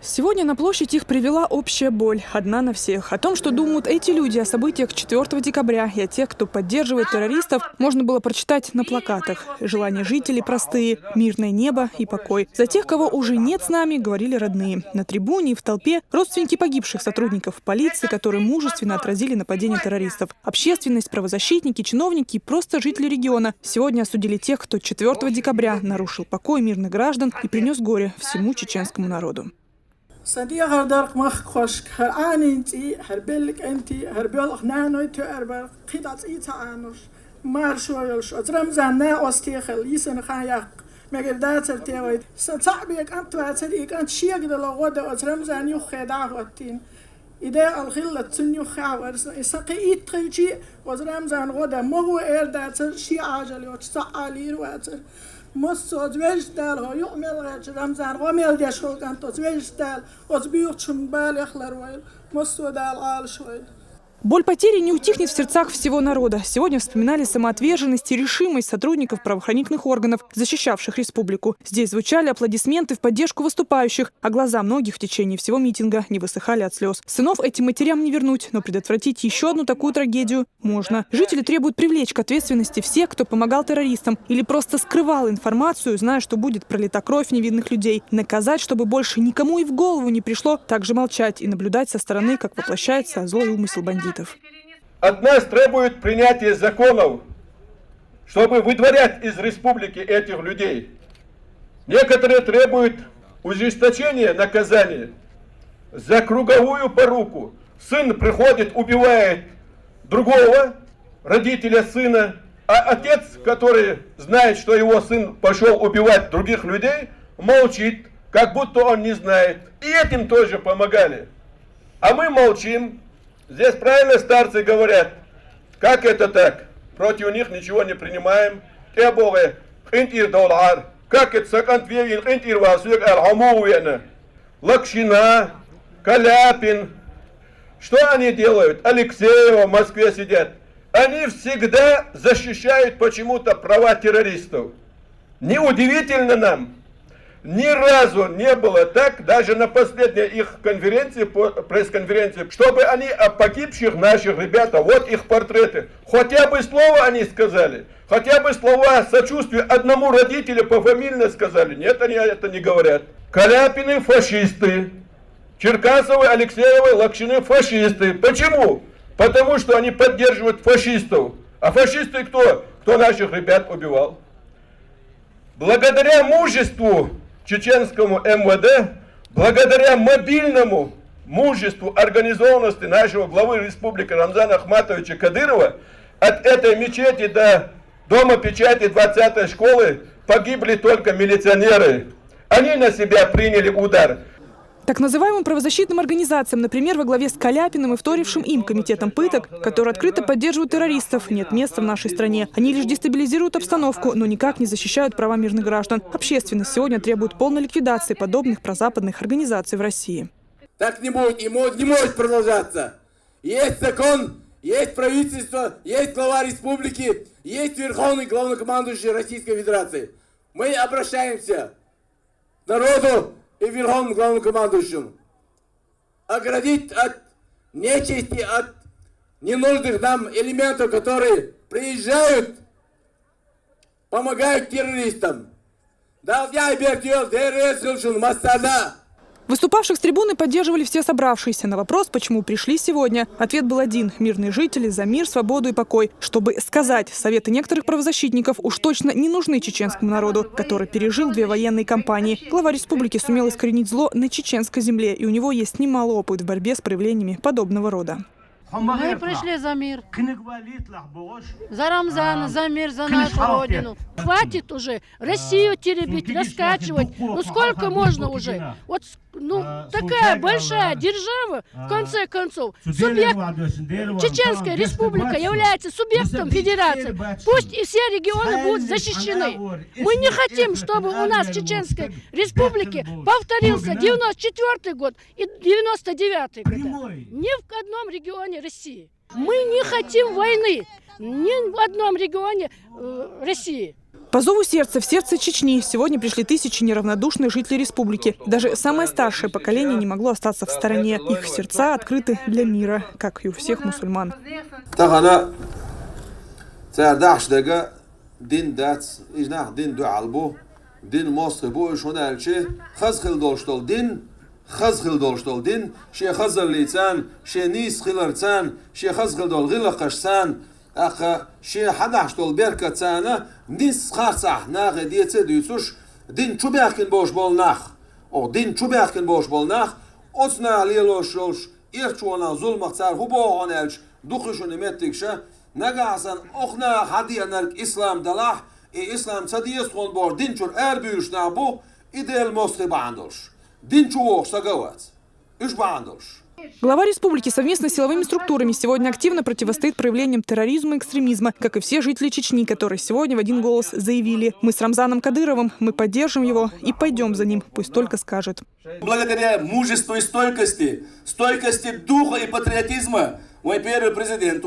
Сегодня на площадь их привела общая боль, одна на всех. О том, что думают эти люди о событиях 4 декабря и о тех, кто поддерживает террористов, можно было прочитать на плакатах. Желания жителей простые – мирное небо и покой. За тех, кого уже нет с нами, говорили родные. На трибуне и в толпе родственники погибших сотрудников полиции, которые мужественно отразили нападение террористов. Общественность, правозащитники, чиновники и просто жители региона сегодня осудили тех, кто 4 декабря нарушил покой мирных граждан и принес горе всему чеченскому народу. صديق هردارك مخ خوش هرآني انتي هربلك انتي هربيولك نانوي تو اربر قيدات ايتا عنوش مارشويلش اترمزان نا استيخل يسن خايق مقردات ارتيويد ستعبيك انت واتريك انت شيق دلغودة اترمزان يو خيداغ واتين إذا الخلة تنيو خاور إسقي إتريجي وزرمزان غودة مهو إرداتر شي عاجل وتسعالي رواتر مصر وجدال هو يؤمل غير رمزان وميل ديشول كانت وجدال وزبيوت شمبال يخلر ويل مصر دال آل شويل. Боль потери не утихнет в сердцах всего народа. Сегодня вспоминали самоотверженность и решимость сотрудников правоохранительных органов, защищавших республику. Здесь звучали аплодисменты в поддержку выступающих, а глаза многих в течение всего митинга не высыхали от слез. Сынов этим матерям не вернуть, но предотвратить еще одну такую трагедию можно. Жители требуют привлечь к ответственности всех, кто помогал террористам или просто скрывал информацию, зная, что будет пролита кровь невинных людей. Наказать, чтобы больше никому и в голову не пришло, также молчать и наблюдать со стороны, как воплощается злой умысел бандитов. От нас требуют принятия законов, чтобы выдворять из республики этих людей. Некоторые требуют ужесточения наказания за круговую поруку. Сын приходит, убивает другого, родителя сына, а отец, который знает, что его сын пошел убивать других людей, молчит, как будто он не знает. И этим тоже помогали. А мы молчим. Здесь правильно старцы говорят, как это так? Против них ничего не принимаем. Как это сакантвевин, Лакшина, Каляпин. Что они делают? Алексеева в Москве сидят. Они всегда защищают почему-то права террористов. Неудивительно нам. Ни разу не было так, даже на последней их конференции, пресс-конференции, чтобы они о погибших наших ребят, вот их портреты, хотя бы слово они сказали, хотя бы слова сочувствия одному родителю пофамильно сказали. Нет, они это не говорят. Каляпины фашисты, Черкасовы, Алексеевы, Лакшины фашисты. Почему? Потому что они поддерживают фашистов. А фашисты кто? Кто наших ребят убивал? Благодаря мужеству чеченскому МВД, благодаря мобильному мужеству, организованности нашего главы республики Рамзана Ахматовича Кадырова, от этой мечети до дома печати 20-й школы погибли только милиционеры. Они на себя приняли удар. Так называемым правозащитным организациям, например, во главе с Каляпиным и вторившим им комитетом пыток, которые открыто поддерживают террористов, нет места в нашей стране. Они лишь дестабилизируют обстановку, но никак не защищают права мирных граждан. Общественность сегодня требует полной ликвидации подобных прозападных организаций в России. Так не будет и не может продолжаться. Есть закон, есть правительство, есть глава республики, есть верховный главнокомандующий Российской Федерации. Мы обращаемся к народу и верховному главнокомандующему оградить от нечисти, от ненужных нам элементов, которые приезжают, помогают террористам. Выступавших с трибуны поддерживали все собравшиеся. На вопрос, почему пришли сегодня, ответ был один – мирные жители за мир, свободу и покой. Чтобы сказать, советы некоторых правозащитников уж точно не нужны чеченскому народу, который пережил 2 военные кампании. Глава республики сумел искоренить зло на чеченской земле, и у него есть немало опыта в борьбе с проявлениями подобного рода. Мы пришли за мир, за Рамзана, за мир, за нашу родину. Хватит уже Россию теребить, раскачивать. Ну сколько можно уже? Вот такая большая держава, в конце концов, Чеченская республика является субъектом федерации. Пусть и все регионы будут защищены. Мы не хотим, чтобы у нас в Чеченской республике повторился 94-й год и 99-й год. Ни в одном регионе России. Мы не хотим войны ни в одном регионе России. По зову сердца в сердце Чечни сегодня пришли тысячи неравнодушных жителей республики. Даже самое старшее поколение не могло остаться в стороне. Их сердца открыты для мира, как и у всех мусульман. خزخل داشتال دین شی خزر لیتان شی نیس خلرتان شی خزخل دال غلق قشتان اخ شی حداشتال برکتانه نیس خارصح ناق دیت دیوسش دین چو بیاکن باش بال نخ او دین چو بیاکن باش بال نخ اصنا لیلوشش ایرچوانا ظلم اختار هو آنالش دوخشون متیکشه نگاهن اخنا هدیه نرک اسلام دلاه اسلام صدیست خون بار دین چور اربیوش نبو ایدل مسخ باندوش. Глава республики совместно с силовыми структурами сегодня активно противостоит проявлениям терроризма и экстремизма, как и все жители Чечни, которые сегодня в один голос заявили: мы с Рамзаном Кадыровым, мы поддержим его и пойдем за ним, пусть только скажет. Благодаря мужеству и стойкости духа и патриотизма, мой первый президент,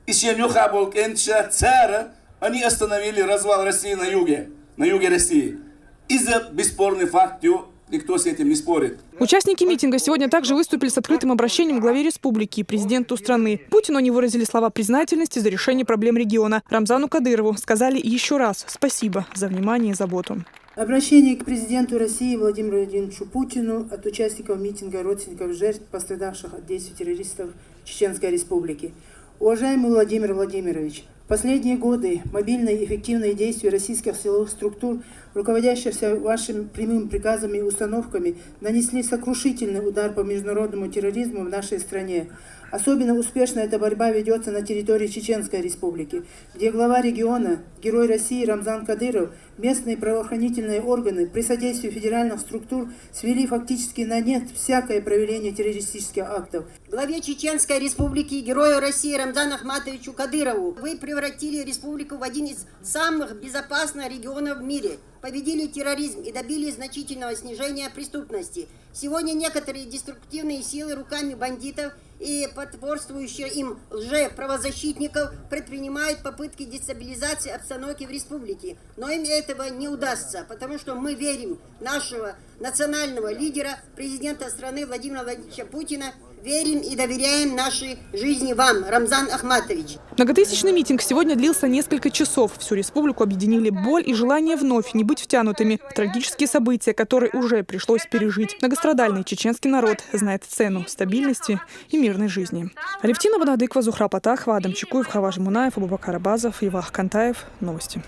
Ишемью Хабулкенча Цара, они остановили развал России на юге России. Из-за бесспорной факту, никто с этим не спорит. Участники митинга сегодня также выступили с открытым обращением к главе республики и президенту страны. Путину они выразили слова признательности за решение проблем региона. Рамзану Кадырову сказали еще раз спасибо за внимание и заботу. Обращение к президенту России Владимиру Владимировичу Путину от участников митинга родственников жертв, пострадавших от действий террористов Чеченской Республики. Уважаемый Владимир Владимирович, в последние годы мобильные и эффективные действия российских силовых структур, руководящихся вашими прямыми приказами и установками, нанесли сокрушительный удар по международному терроризму в нашей стране. Особенно успешно эта борьба ведется на территории Чеченской Республики, где глава региона, герой России Рамзан Кадыров, местные правоохранительные органы при содействии федеральных структур свели фактически на нет всякое проявление террористических актов. Главе Чеченской Республики, герою России Рамзану Ахматовичу Кадырову, вы превратили республику в один из самых безопасных регионов в мире, победили терроризм и добились значительного снижения преступности. Сегодня некоторые деструктивные силы руками бандитов и потворствующие им лже-правозащитников предпринимают попытки дестабилизации обстановки в республике. Но им этого не удастся, потому что мы верим в нашего национального лидера, президента страны Владимира Владимировича Путина, верим и доверяем нашей жизни вам, Рамзан Ахматович. Многотысячный митинг сегодня длился несколько часов. Всю республику объединили боль и желание вновь не быть втянутыми в трагические события, которые уже пришлось пережить. Многострадальный чеченский народ знает цену стабильности и мирной жизни. Алевтина Банадыкова, Зухра Патахова, Адам Чекуев, Хаваж Мунаев, Абубакар Абазов, Ивах Кантаев. Новости.